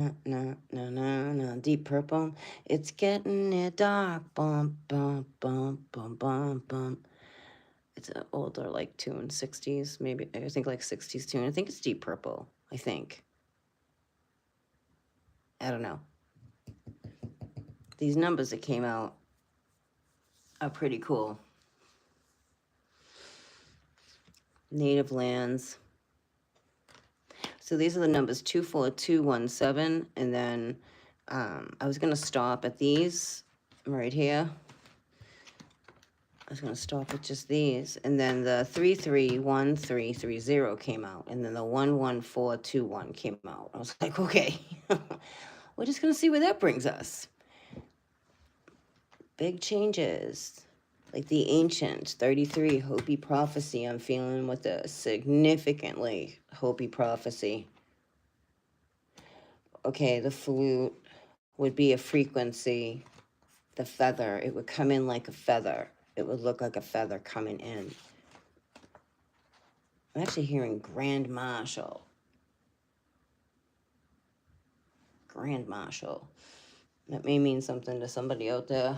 No. Deep Purple. It's getting near dark. Bum, bum, bum, bum, bum, bum. It's an older, like, tune, 60s, maybe, I think, like, 60s tune. I think it's Deep Purple, I think. I don't know. These numbers that came out are pretty cool. Native lands. So these are the numbers 24217, and then I was going to stop at these right here. I was going to stop at just these, and then the 331330 came out, and then the 11421 came out. I was like, okay, we're just going to see where that brings us. Big changes. Like the ancient 33 Hopi prophecy. I'm feeling with a significantly Hopi prophecy. Okay, the flute would be a frequency. The feather, it would come in like a feather. It would look like a feather coming in. I'm actually hearing Grand Marshal. Grand Marshal. That may mean something to somebody out there.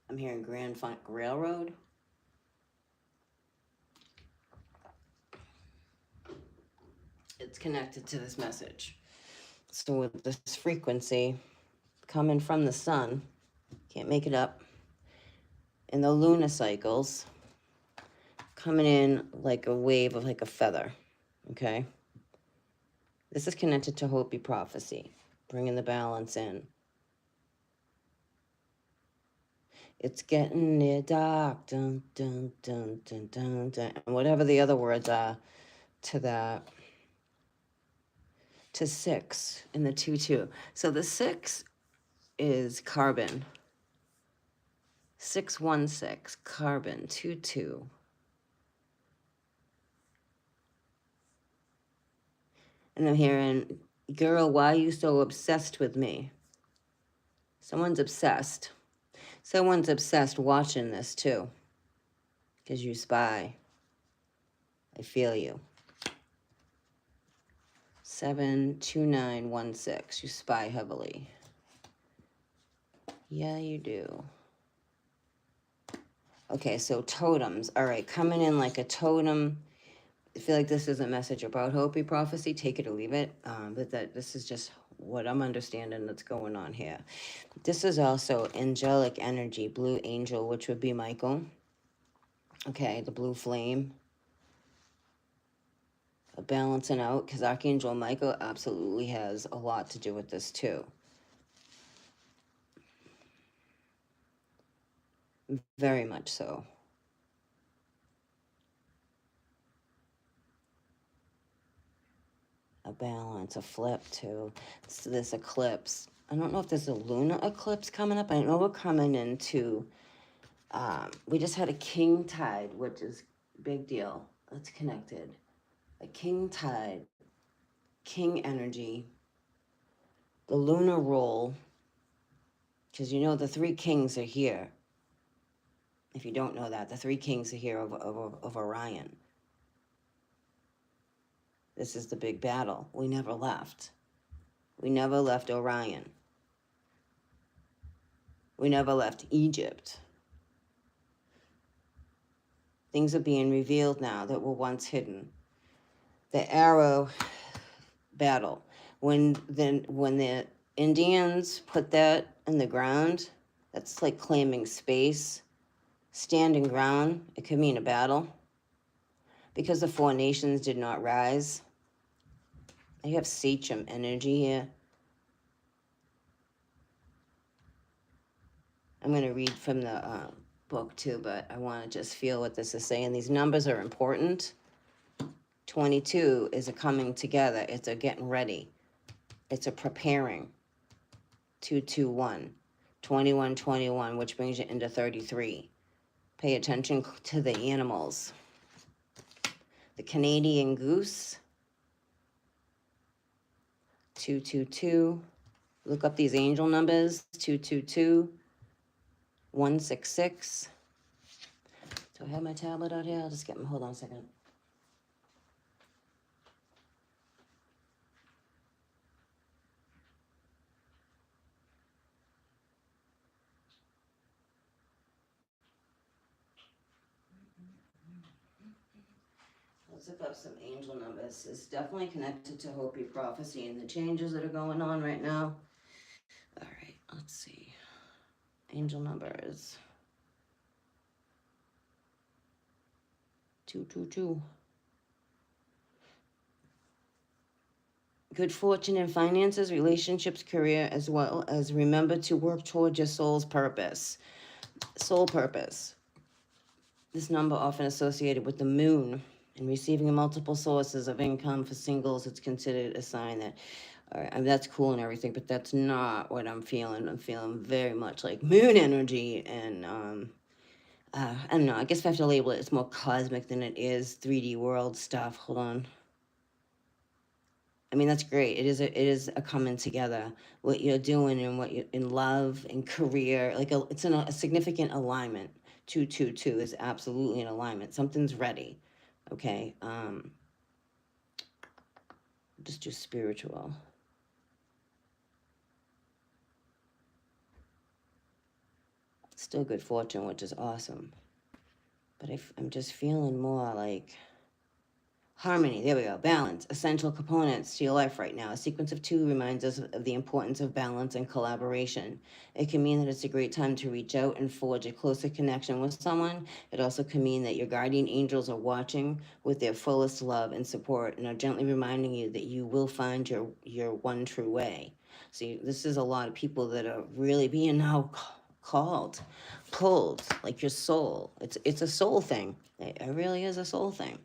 I'm hearing Grand Funk Railroad. It's connected to this message. So with this frequency coming from the sun, can't make it up, and the lunar cycles coming in like a wave of like a feather, okay? This is connected to Hopi prophecy, bringing the balance in. It's getting near dark, dun, dun, dun, dun, dun, dun, and whatever the other words are to that, to 6 in the 2-2. So the 6 is carbon. 616, carbon, 2-2. And I'm hearing, girl, why are you so obsessed with me? Someone's obsessed. Someone's obsessed watching this too. Because you spy. I feel you. 72916. You spy heavily. Yeah, you do. Okay, so totems. All right, coming in like a totem. I feel like this is a message about Hopi prophecy. Take it or leave it. But this is just what I'm understanding that's going on here. This is also angelic energy, blue angel, which would be Michael. Okay, the blue flame. Balancing out, because Archangel Michael absolutely has a lot to do with this too. Very much so. A balance, a flip too. So this eclipse. I don't know if there's a lunar eclipse coming up. I know we're coming into, we just had a king tide, which is a big deal. That's connected. A king tide, king energy, the lunar roll, because you know the 3 kings are here. If you don't know that, the 3 kings are here of Orion. This is the big battle. We never left. We never left Orion. We never left Egypt. Things are being revealed now that were once hidden. The arrow battle. When the Indians put that in the ground, that's like claiming space. Standing ground, it could mean a battle. Because the 4 nations did not rise. I have Sachem energy here. I'm going to read from the book too, but I want to just feel what this is saying. These numbers are important. 22 is a coming together. It's a getting ready. It's a preparing. 221. 2121, which brings you into 33. Pay attention to the animals. The Canadian goose. 222. Look up these angel numbers. 222. 166. Do I have my tablet out here? I'll just get them. Hold on a second. Let's look up some angel numbers. It's definitely connected to Hopi prophecy and the changes that are going on right now. All right, let's see. Angel numbers 222. Good fortune in finances, relationships, career, as well as remember to work toward your soul's purpose. Soul purpose. This number often associated with the moon and receiving multiple sources of income for singles. It's considered a sign that, all right, I mean, that's cool and everything, but that's not what I'm feeling. I'm feeling very much like moon energy and I don't know. I guess if I have to label it, it's more cosmic than it is 3D world stuff. Hold on. I mean, that's great. It is a coming together. What you're doing and what you in love and career, like it's in a significant alignment. 222 is absolutely in alignment. Something's ready. Okay. Just do spiritual. Still good fortune, which is awesome. But I'm just feeling more like harmony, there we go. Balance, essential components to your life right now. A sequence of 2 reminds us of the importance of balance and collaboration. It can mean that it's a great time to reach out and forge a closer connection with someone. It also can mean that your guardian angels are watching with their fullest love and support and are gently reminding you that you will find your one true way. See, this is a lot of people that are really being now called, pulled, like your soul. It's a soul thing. It really is a soul thing.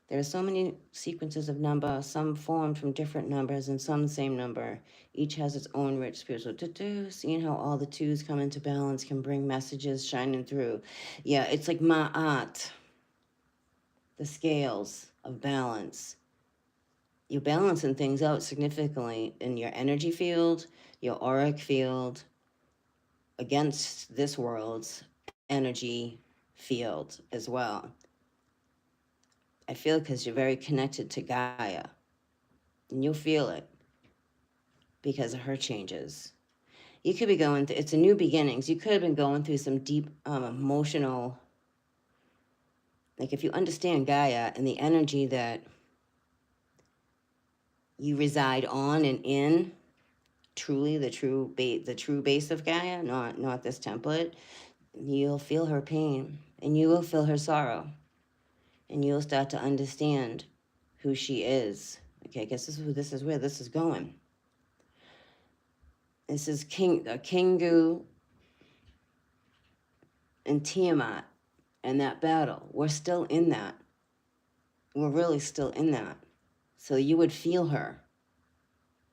There are so many sequences of number, some formed from different numbers and some the same number. Each has its own rich spiritual seeing how all the 2s come into balance can bring messages shining through. Yeah, it's like ma'at, the scales of balance. You're balancing things out significantly in your energy field, your auric field, against this world's energy field as well. I feel because you're very connected to Gaia. And you'll feel it because of her changes. You could be going through, it's a new beginnings. You could have been going through some deep emotional, like if you understand Gaia and the energy that you reside on and in, truly the true base of Gaia, not this template, you'll feel her pain and you will feel her sorrow and you'll start to understand who she is. Okay, I guess this is where this is going. This is Kingu and Tiamat and that battle. We're still in that. We're really still in that. So you would feel her.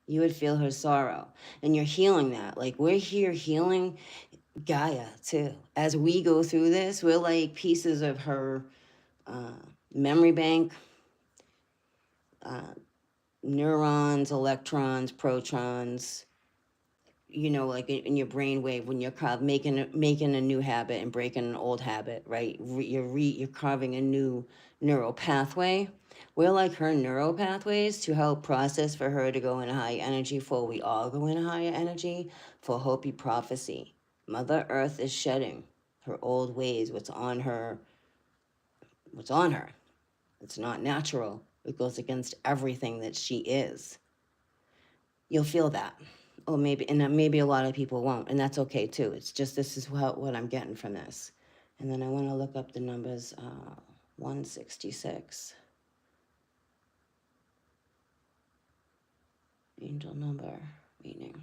You would feel her sorrow. And you're healing that. Like we're here healing Gaia too. As we go through this, we're like pieces of her memory bank, neurons, electrons, protons, you know, like in your brain wave when you're making a new habit and breaking an old habit, right? You're carving a new neural pathway. We're like her neural pathways to help process for her to go in high energy, for we all go in higher energy, for Hopi prophecy. Mother Earth is shedding her old ways, what's on her. It's not natural. It goes against everything that she is. You'll feel that. Or maybe, and maybe a lot of people won't, and that's okay too. It's just this is what I'm getting from this. And then I want to look up the numbers 166. Angel number meaning.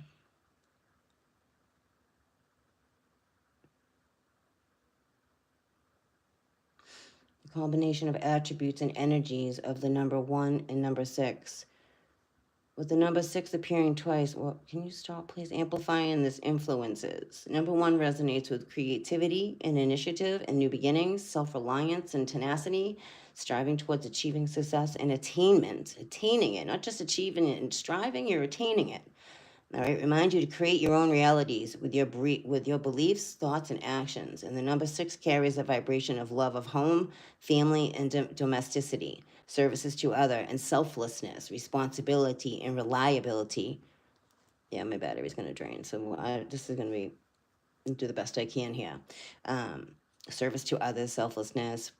The combination of attributes and energies of the number 1 and number 6. With the number 6 appearing twice, well, can you stop, please? Amplifying this influences. Number 1 resonates with creativity and initiative and new beginnings, self-reliance and tenacity, striving towards achieving success and attainment. Attaining it, not just achieving it and striving, you're attaining it. All right, remind you to create your own realities with your beliefs, thoughts, and actions. And the number 6 carries a vibration of love of home, family, and domesticity, services to other, and selflessness, responsibility, and reliability. Yeah, my battery's going to drain, so this is going to be do the best I can here. service to others, selflessness,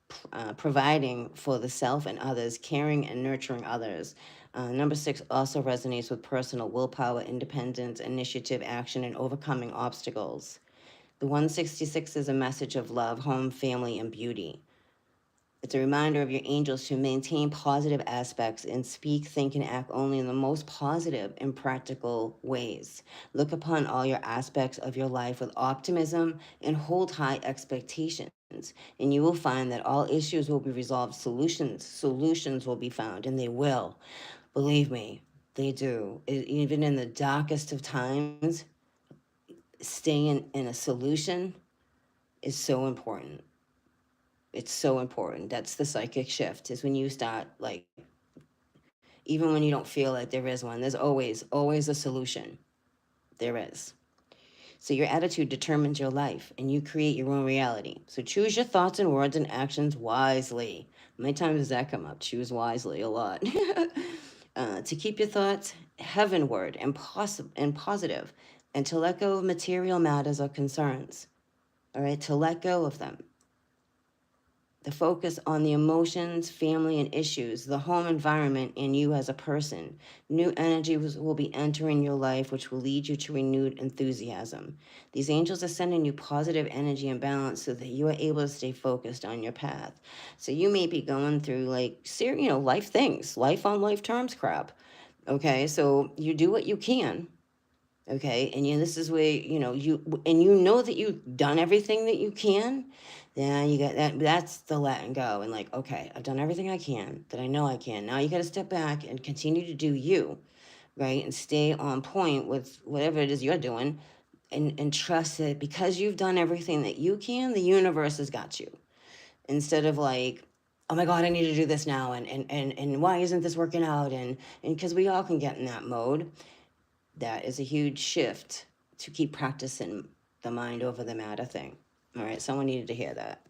providing for the self and others, caring and nurturing others. Number 6 also resonates with personal willpower, independence, initiative, action, and overcoming obstacles. The 166 is a message of love, home, family, and beauty. It's a reminder of your angels to maintain positive aspects and speak, think, and act only in the most positive and practical ways. Look upon all your aspects of your life with optimism and hold high expectations. And you will find that all issues will be resolved. Solutions will be found, and they will. Believe me, they do. Even in the darkest of times, staying in a solution is so important. It's so important. That's the psychic shift, is when you start, like, even when you don't feel like there is one, there's always a solution. There is. So your attitude determines your life, and you create your own reality. So choose your thoughts and words and actions wisely. How many times does that come up? Choose wisely a lot. To keep your thoughts heavenward and positive, and to let go of material matters or concerns. All right, to let go of them. The focus on the emotions, family, and issues, the home environment, and you as a person. New energy will be entering your life, which will lead you to renewed enthusiasm. These angels are sending you positive energy and balance so that you are able to stay focused on your path. So you may be going through, like, life things, life on life terms crap. Okay, so you do what you can. Okay, and this is where you know that you've done everything that you can. Then you got that's the letting go, and, like, okay, I've done everything I can that I know I can. Now you got to step back and continue to do you, right, and stay on point with whatever it is you're doing, and trust that because you've done everything that you can, the universe has got you. Instead of, like, oh my God, I need to do this now, and why isn't this working out, and because we all can get in that mode. That is a huge shift to keep practicing the mind over the matter thing. All right, someone needed to hear that.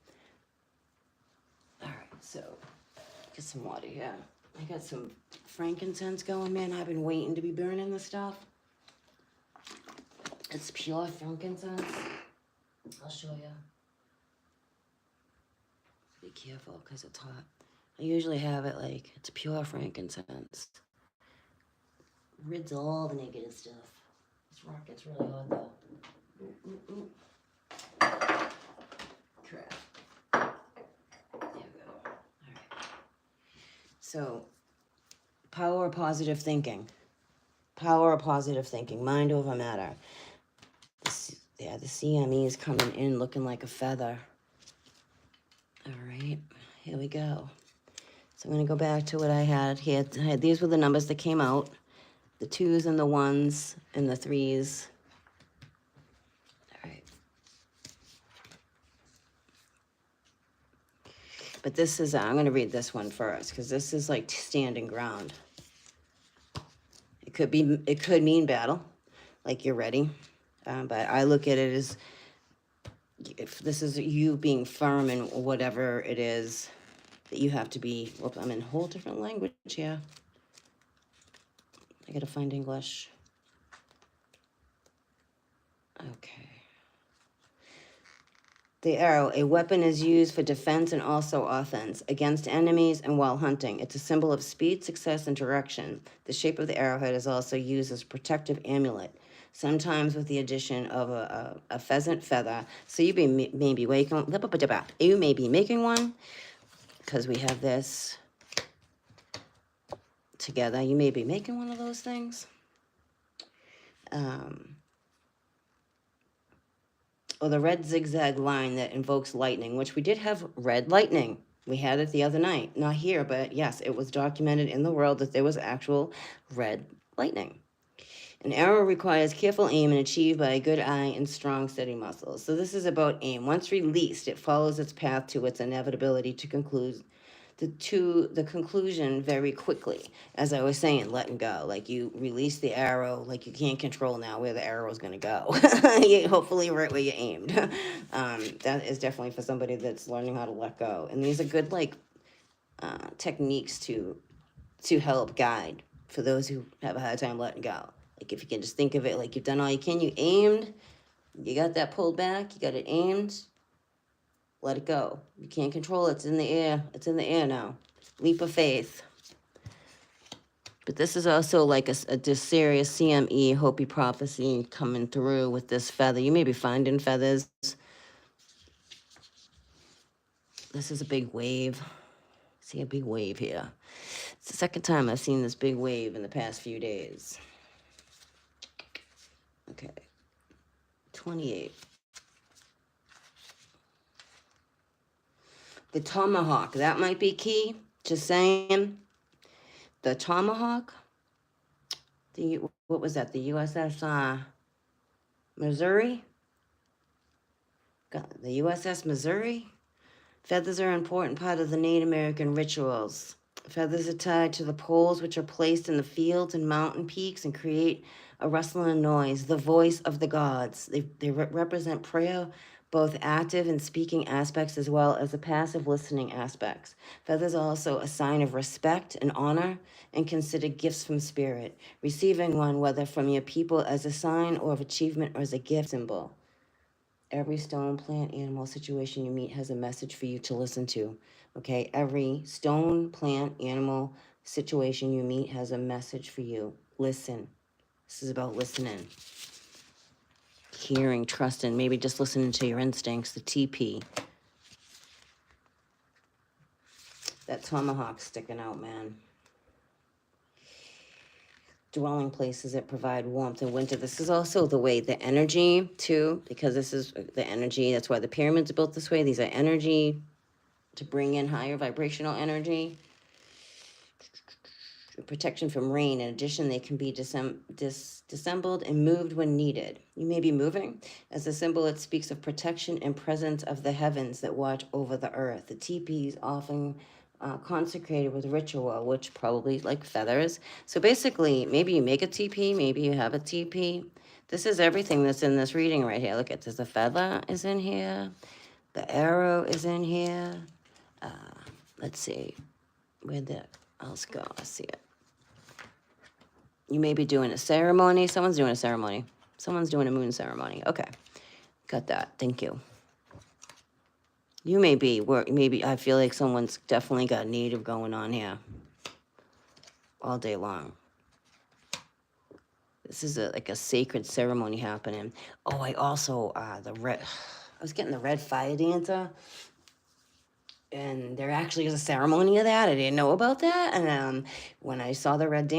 All right, so get some water here. I got some frankincense going, man. I've been waiting to be burning this stuff. It's pure frankincense. I'll show you. Be careful because it's hot. I usually have it like it's pure frankincense. Rids all the negative stuff. This rock gets really hot though. Crap. There we go. All right. So, power of positive thinking. Power of positive thinking. Mind over matter. The CME is coming in looking like a feather. All right. Here we go. So I'm going to go back to what I had here. These were the numbers that came out. The 2s and the 1s and the 3s. All right. But this is, I'm going to read this one first because this is like standing ground. It could mean battle, like you're ready. But I look at it as if this is you being firm in whatever it is that you have to be. Whoops, I'm in a whole different language here. I got to find English. Okay. The arrow, a weapon is used for defense and also offense against enemies and while hunting. It's a symbol of speed, success, and direction. The shape of the arrowhead is also used as a protective amulet, sometimes with the addition of a pheasant feather. So you may be making one because we have this together. You may be making one of those things. Or the red zigzag line that invokes lightning, which we did have red lightning. We had it the other night. Not here, but yes, it was documented in the world that there was actual red lightning. An arrow requires careful aim and achieved by a good eye and strong, steady muscles. So this is about aim. Once released, it follows its path to its inevitability to the conclusion very quickly. As I was saying, letting go. Like you release the arrow, like you can't control now where the arrow is going to go. Hopefully right where you aimed. That is definitely for somebody that's learning how to let go. And these are good techniques to help guide for those who have a hard time letting go. Like if you can just think of it like you've done all you can, you aimed, you got that pulled back, you got it aimed, Let it go. You can't control it. It's in the air. It's in the air now. Leap of faith. But this is also like a serious CME, Hopi prophecy coming through with this feather. You may be finding feathers. This is a big wave. See a big wave here. It's the second time I've seen this big wave in the past few days. Okay. 28. The tomahawk. That might be key. Just saying. The tomahawk. What was that? The USS Missouri? The USS Missouri? Feathers are an important part of the Native American rituals. Feathers are tied to the poles, which are placed in the fields and mountain peaks and create a rustling noise, the voice of the gods. They represent prayer, both active and speaking aspects as well as the passive listening aspects. Feathers are also a sign of respect and honor and considered gifts from spirit. Receiving one, whether from your people as a sign or of achievement or as a gift symbol. Every stone, plant, animal, situation you meet has a message for you to listen to. Okay? Every stone, plant, animal, situation you meet has a message for you. Listen. This is about listening. Hearing, trusting, maybe just listening to your instincts, the TP. That tomahawk sticking out, man. Dwelling places that provide warmth in winter. This is also the way the energy too, because this is the energy. That's why the pyramids are built this way. These are energy to bring in higher vibrational energy. Protection from rain. In addition, they can be disassembled and moved when needed. You may be moving. As a symbol, it speaks of protection and presence of the heavens that watch over the earth. The teepee is often consecrated with ritual, which probably like feathers. So basically, maybe you make a teepee, maybe you have a teepee. This is everything that's in this reading right here. Look at this. The feather is in here. The arrow is in here. Let's see. Where'd that else go? I see it. You may be doing a ceremony. Someone's doing a ceremony. Someone's doing a moon ceremony. Okay. Got that. Thank you. You may be, maybe I feel like someone's definitely got native going on here all day long. This is like a sacred ceremony happening. Oh, I also, I was getting the red fire dancer. And there actually is a ceremony of that. I didn't know about that. And when I saw the red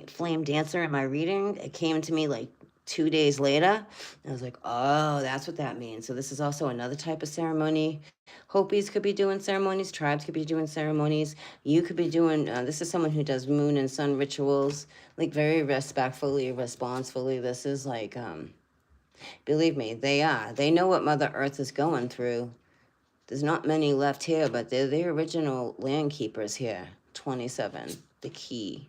flame dancer in my reading, it came to me like 2 days later. I was like, oh, that's what that means. So this is also another type of ceremony. Hopis could be doing ceremonies. Tribes could be doing ceremonies. You could be doing, this is someone who does moon and sun rituals, like very respectfully, responsibly. This is like, believe me, they know what Mother Earth is going through. There's not many left here, but they're the original land keepers here. 27, the key.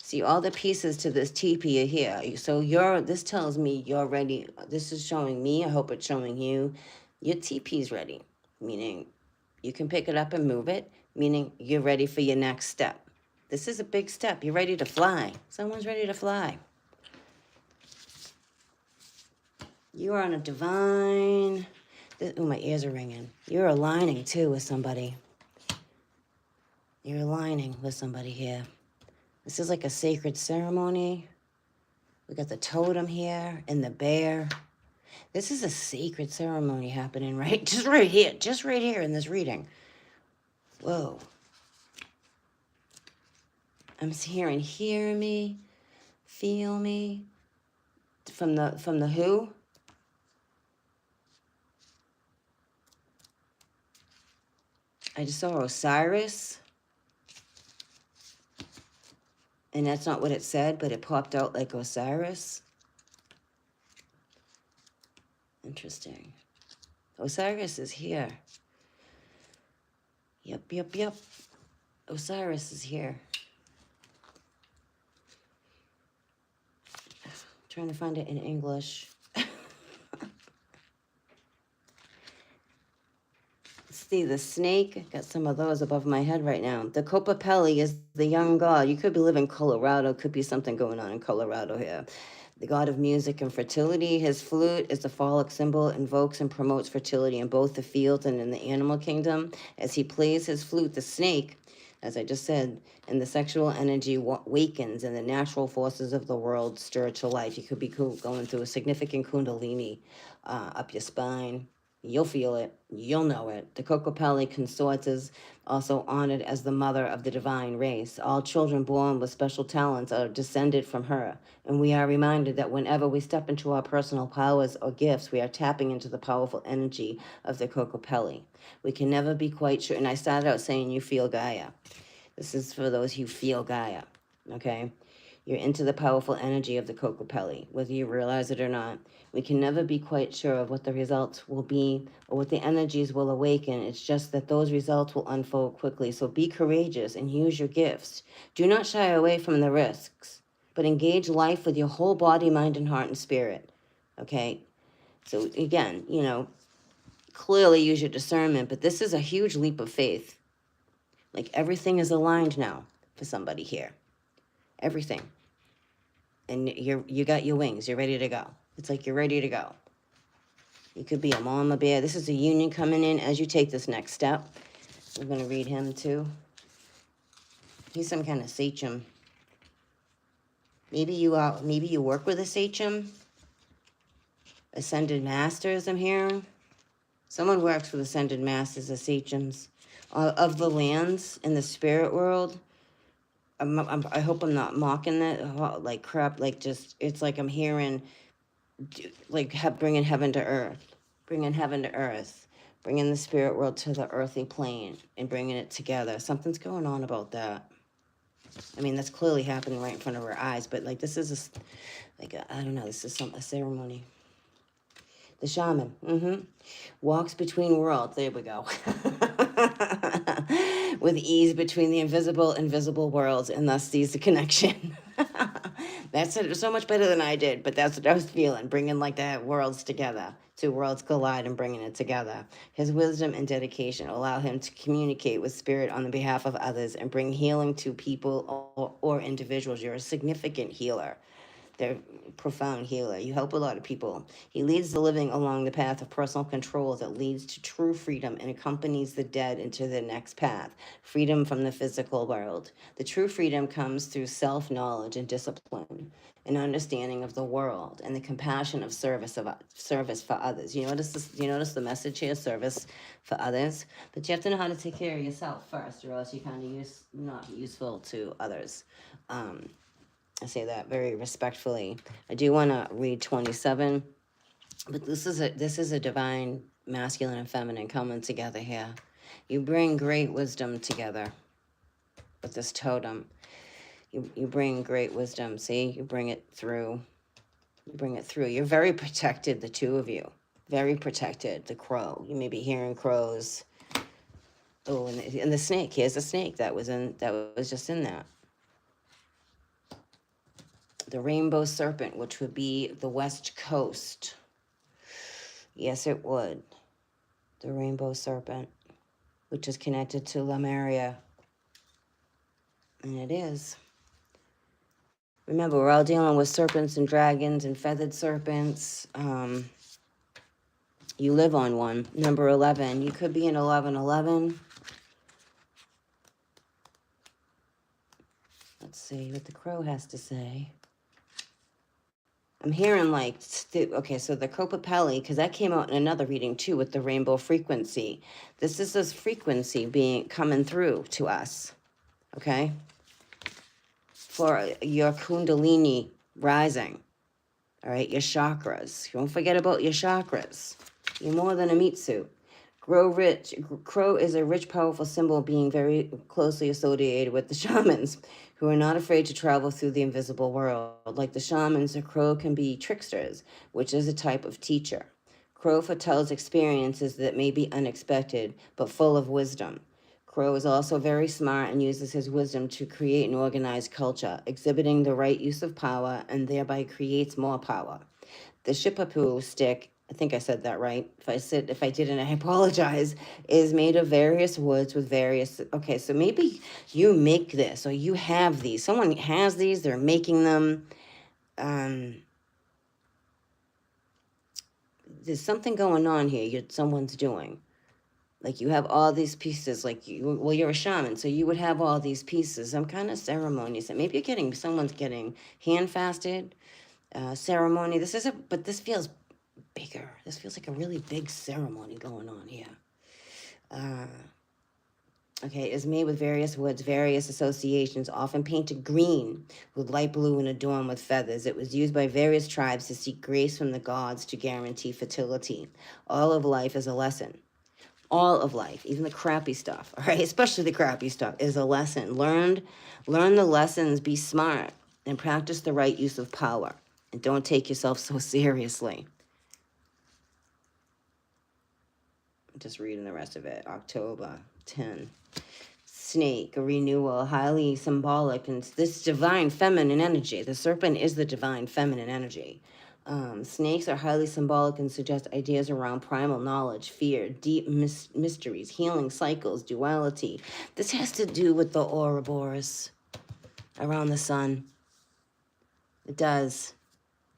See, all the pieces to this teepee are here. So this tells me you're ready. This is showing me, I hope it's showing you, your teepee's ready. Meaning you can pick it up and move it, meaning you're ready for your next step. This is a big step. You're ready to fly. Someone's ready to fly. You are on a divine... Oh, my ears are ringing. You're aligning, too, with somebody. You're aligning with somebody here. This is like a sacred ceremony. We got the totem here and the bear. This is a sacred ceremony happening, right? Just right here in this reading. Whoa. I'm hearing, hear me, feel me. From the who? I just saw Osiris. And that's not what it said, but it popped out like Osiris. Interesting. Osiris is here. Yep. Osiris is here. Trying to find it in English. See the snake. Got some of those above my head right now. The Copapelli is the young god. You could be living in Colorado. Could be something going on in Colorado here. The god of music and fertility. His flute is the phallic symbol, invokes and promotes fertility in both the fields and in the animal kingdom. As he plays his flute, the snake, as I just said, and the sexual energy wakens and the natural forces of the world stir to life. You could be going through a significant kundalini up your spine. You'll feel it. You'll know it. The Kokopelli consort is also honored as the mother of the divine race. All children born with special talents are descended from her. And we are reminded that whenever we step into our personal powers or gifts, we are tapping into the powerful energy of the Kokopelli. We can never be quite sure. And I started out saying you feel Gaia. This is for those who feel Gaia, okay? You're into the powerful energy of the Kokopelli, whether you realize it or not. We can never be quite sure of what the results will be or what the energies will awaken. It's just that those results will unfold quickly. So be courageous and use your gifts. Do not shy away from the risks, but engage life with your whole body, mind, and heart and spirit, okay? So again, clearly use your discernment, but this is a huge leap of faith. Like everything is aligned now for somebody here. Everything. And you got your wings. You're ready to go. It's like you're ready to go. You could be a mama bear. This is a union coming in as you take this next step. We're going to read him too. He's some kind of sachem. Maybe you work with a sachem. Ascended masters, I'm hearing. Someone works with ascended masters, the sachems of the lands in the spirit world. I hope I'm not mocking that, like crap, like just, it's like I'm hearing, like bringing heaven to earth, bringing the spirit world to the earthly plane and bringing it together. Something's going on about that. I mean, that's clearly happening right in front of our eyes, but like this is I don't know, this is a ceremony. The shaman, walks between worlds. There we go. With ease between the invisible worlds, and thus sees the connection. That's it. So much better than I did, but that's what I was feeling. Bringing like that worlds together. Two worlds collide and bringing it together. His wisdom and dedication allow him to communicate with spirit on the behalf of others and bring healing to people or individuals. You're a significant healer. They're profound healer. You help a lot of people. He leads the living along the path of personal control that leads to true freedom and accompanies the dead into the next path, freedom from the physical world. The true freedom comes through self-knowledge and discipline, an understanding of the world, and the compassion of service for others. You notice this? You notice the message here, service for others. But you have to know how to take care of yourself first, or else you kind of not useful to others. I say that very respectfully. I do want to read 27, but this is a divine masculine and feminine coming together here. You bring great wisdom together with this totem. You bring great wisdom. See, you bring it through. You're very protected, the two of you. Very protected. The crow. You may be hearing crows. Oh, and the snake. Here's a snake that was just in that. The rainbow serpent, which would be the West Coast. Yes, it would. The rainbow serpent, which is connected to Lemuria. And it is. Remember, we're all dealing with serpents and dragons and feathered serpents. You live on one. Number 11. You could be in 1111. Let's see what the crow has to say. I'm hearing okay, so the Kokopelli, because that came out in another reading too with the rainbow frequency. This is this frequency coming through to us, okay? For your Kundalini rising, all right? Your chakras. Don't forget about your chakras. You're more than a meat suit. Grow rich. Crow is a rich, powerful symbol being very closely associated with the shamans who are not afraid to travel through the invisible world. Like the shamans, a crow can be tricksters, which is a type of teacher. Crow foretells experiences that may be unexpected, but full of wisdom. Crow is also very smart and uses his wisdom to create an organized culture, exhibiting the right use of power and thereby creates more power. The Shipapu stick, I think I said that right. If I didn't, I apologize, is made of various woods with various, okay, so maybe you make this or you have these. Someone has these, they're making them. there's something going on here. Someone's doing. Like you have all these pieces, like you're a shaman, so you would have all these pieces, some kind of ceremonies that maybe someone's getting hand fasted, ceremony. But this feels bigger. This feels like a really big ceremony going on here. Uh, okay, is made with various woods, various associations, often painted green with light blue and adorned with feathers. It was used by various tribes to seek grace from the gods to guarantee fertility. All of life is a lesson. All of life, even the crappy stuff, all right, especially the crappy stuff, is a lesson. Learn the lessons, be smart, and practice the right use of power. And don't take yourself so seriously. Just reading the rest of it. October 10. Snake, a renewal, highly symbolic, and this divine feminine energy. The serpent is the divine feminine energy. Snakes are highly symbolic and suggest ideas around primal knowledge, fear, deep mysteries, healing cycles, duality. This has to do with the Ouroboros around the sun. It does.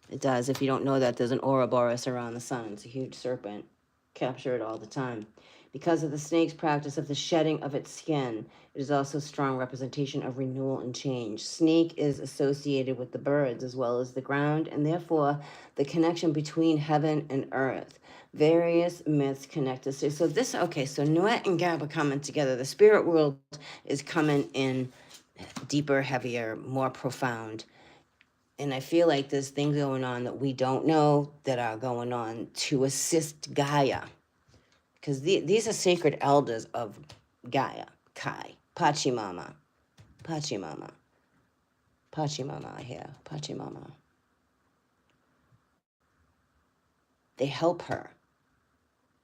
It does. If you don't know that, there's an Ouroboros around the sun. It's a huge serpent. Capture it all the time. Because of the snake's practice of the shedding of its skin, it is also a strong representation of renewal and change. Snake is associated with the birds as well as the ground, and therefore the connection between heaven and earth. Various myths connect us. So Nuet and Gab are coming together. The spirit world is coming in deeper, heavier, more profound. And I feel like there's things going on that we don't know that are going on to assist Gaia. Because these are sacred elders of Gaia, Kai, Pachamama, Pachamama, Pachamama here, Pachamama. They help her.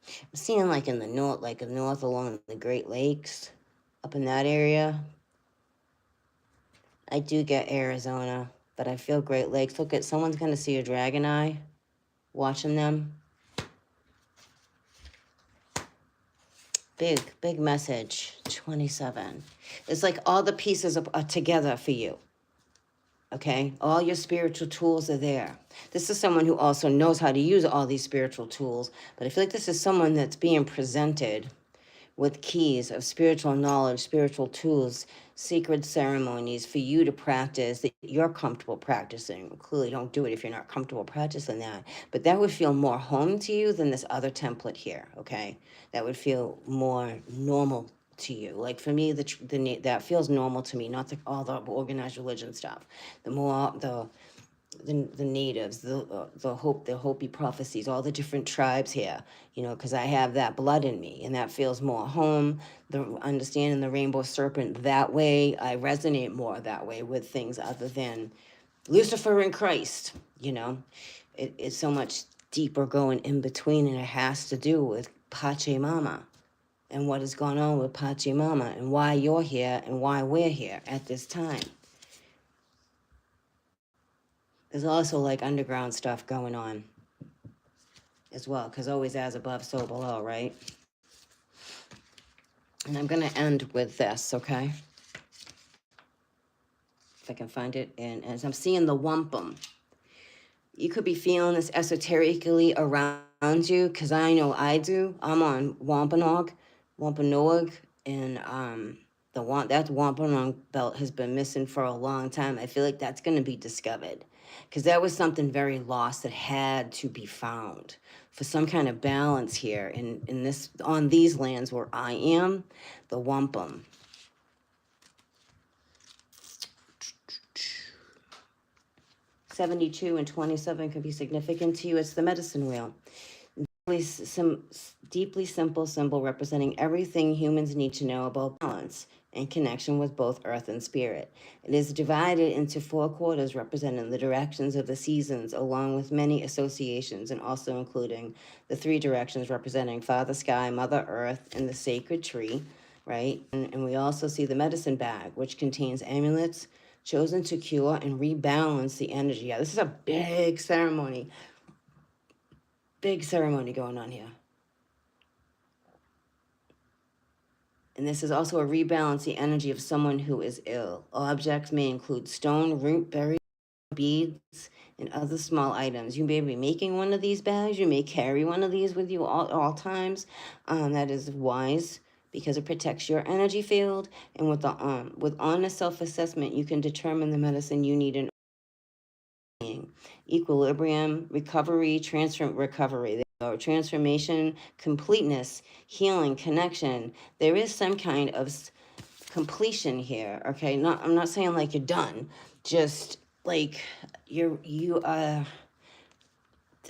I'm seeing like in the north along the Great Lakes, up in that area. I do get Arizona, but I feel Great Lakes. Look at, someone's going to see a dragon eye, watching them. Big message, 27. It's like all the pieces are together for you. Okay? All your spiritual tools are there. This is someone who also knows how to use all these spiritual tools, but I feel like this is someone that's being presented with keys of spiritual knowledge, spiritual tools, sacred ceremonies for you to practice that you're comfortable practicing. Clearly, don't do it if you're not comfortable practicing that. But that would feel more home to you than this other template here, okay? That would feel more normal to you. Like for me, that feels normal to me, not all the organized religion stuff. The natives, the Hopi prophecies, all the different tribes here, because I have that blood in me, and that feels more home. The understanding the rainbow serpent that way, I resonate more that way with things other than Lucifer and Christ. It's so much deeper going in between, and it has to do with Pachamama and what has gone on with Pachamama and why you're here and why we're here at this time. There's also like underground stuff going on as well, because always as above, so below, right? And I'm going to end with this, okay? If I can find it. And as I'm seeing the wampum, you could be feeling this esoterically around you, because I know I do. I'm on Wampanoag, and that Wampanoag belt has been missing for a long time. I feel like that's going to be discovered, because that was something very lost that had to be found for some kind of balance here on these lands where I am, the wampum. (72) and 27 could be significant to you. It's the medicine wheel. Deeply simple symbol representing everything humans need to know about balance and connection with both earth and spirit. It is divided into 4 quarters representing the directions of the seasons, along with many associations, and also including the 3 directions representing Father Sky, Mother Earth, and the sacred tree, right? And we also see the medicine bag, which contains amulets chosen to cure and rebalance the energy. Yeah, this is a big ceremony. Big ceremony going on here. And this is also a rebalance the energy of someone who is ill. Objects may include stone, root, berry, beads and other small items. You may be making one of these bags. You may carry one of these with you all times. That is wise because it protects your energy field. And with honest self-assessment, you can determine the medicine you need in equilibrium, recovery, recovery. Transformation, completeness, healing, connection. There is some kind of completion here. Okay, I'm not saying like you're done. Just like the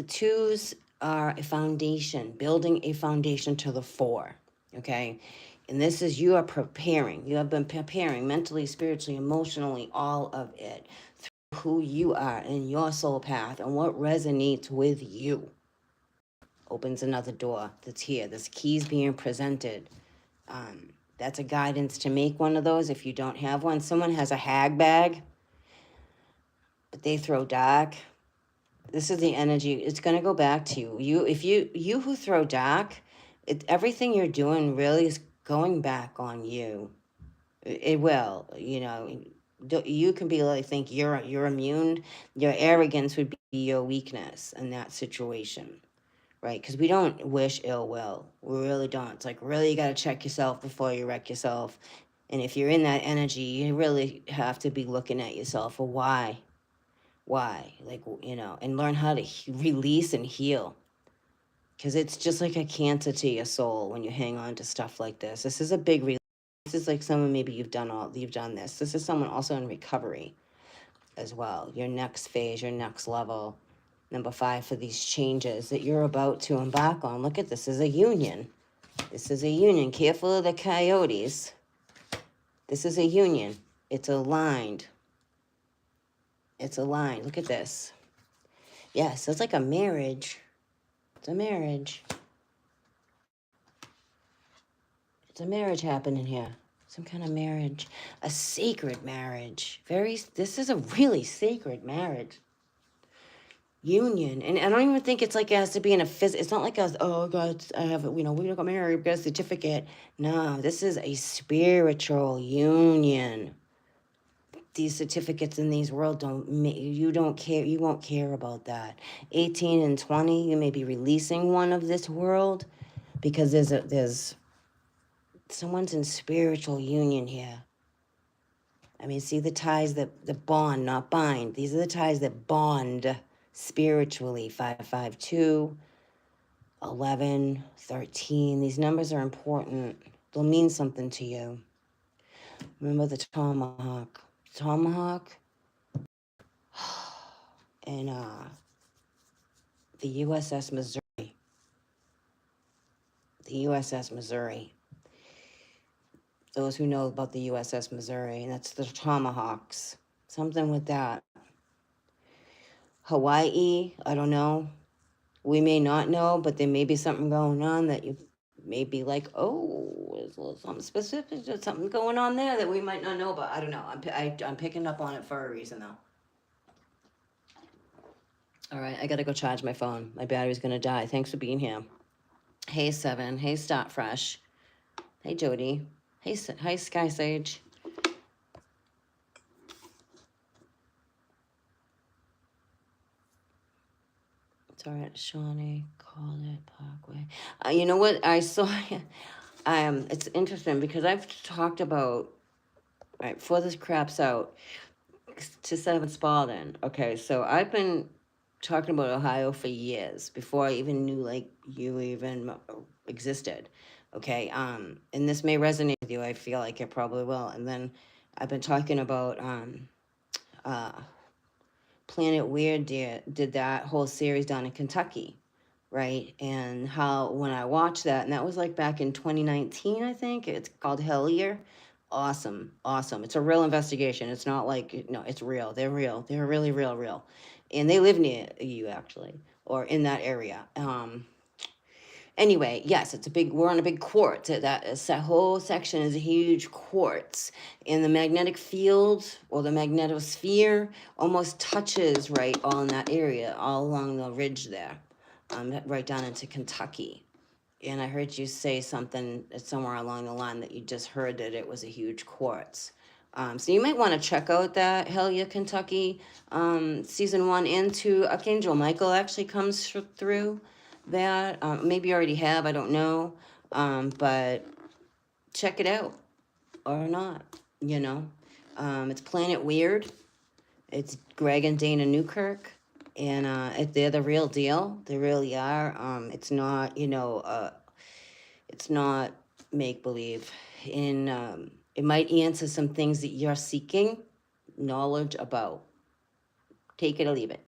twos are a foundation, building a foundation to the four. Okay, and this is you are preparing. You have been preparing mentally, spiritually, emotionally, all of it, who you are in your soul path and what resonates with you. Opens another door that's here. This key's being presented. That's a guidance to make one of those if you don't have one. Someone has a hag bag, but they throw dark. This is the energy. It's going to go back to you. You who throw dark, everything you're doing really is going back on you. It will, you can be like, think you're immune. Your arrogance would be your weakness in that situation, right? Because we don't wish ill will. We really don't. It's like, really, you got to check yourself before you wreck yourself. And if you're in that energy, you really have to be looking at yourself for why, like, and learn how to release and heal. Because it's just like a cancer to your soul when you hang on to stuff like this. This is a big release. This is like someone, maybe you've done this. This is someone also in recovery as well. Your next phase, your next level. Number 5 for these changes that you're about to embark on. Look at this is a union. This is a union. Careful of the coyotes. This is a union. It's aligned. It's aligned. Look at this. Yes, it's like a marriage. It's a marriage. It's a marriage happening here. Some kind of marriage. A sacred marriage. This is a really sacred marriage. Union. And I don't even think it's like it has to be in a it's not like oh God, I have, we got married, we got a certificate. No, this is a spiritual union. These certificates in these world you won't care about that. 18 and 20, you may be releasing one of this world because there's someone's in spiritual union here. I mean, see the ties that bond, not bind. These are the ties that bond spiritually. 552, 11, 13. These numbers are important. They'll mean something to you. Remember the tomahawk. Tomahawk and the USS Missouri. The USS Missouri. Those who know about the USS Missouri, and that's the Tomahawks. Something with that. Hawaii, I don't know. We may not know, but there may be something going on that you may be like, oh, there's a little something specific, there's something going on there that we might not know about. I don't know. I'm picking up on it for a reason, though. All right, I got to go charge my phone. My battery's going to die. Thanks for being here. Hey, Seven. Hey, Start Fresh. Hey, Jody. Hi, Sky Sage. It's all right, Shawnee. Call it Parkway. You know what? I saw... it's interesting because I've talked about... All right, before this craps out, to Seven Spalding. Okay, so I've been talking about Ohio for years, before I even knew, like, you even existed. Okay, and this may resonate with you. I feel like it probably will. And then I've been talking about Planet Weird did that whole series down in Kentucky, right? And how when I watched that, and that was like back in 2019, I think. It's called Hellier. Awesome. It's a real investigation. It's not like, no, it's real. They're real. They're really real. And they live near you, actually, or in that area. Anyway, yes, we're on a big quartz. That whole section is a huge quartz. And the magnetic field or the magnetosphere almost touches right all in that area, all along the ridge there, right down into Kentucky. And I heard you say something somewhere along the line that you just heard that it was a huge quartz. So you might want to check out that Hell Yeah Kentucky season 1 and 2. Archangel Michael actually comes through that. Maybe you already have, I don't know. But check it out or not, you know. It's Planet Weird. It's Greg and Dana Newkirk. And they're the real deal. They really are. It's not, it's not make believe. In it might answer some things that you're seeking knowledge about. Take it or leave it.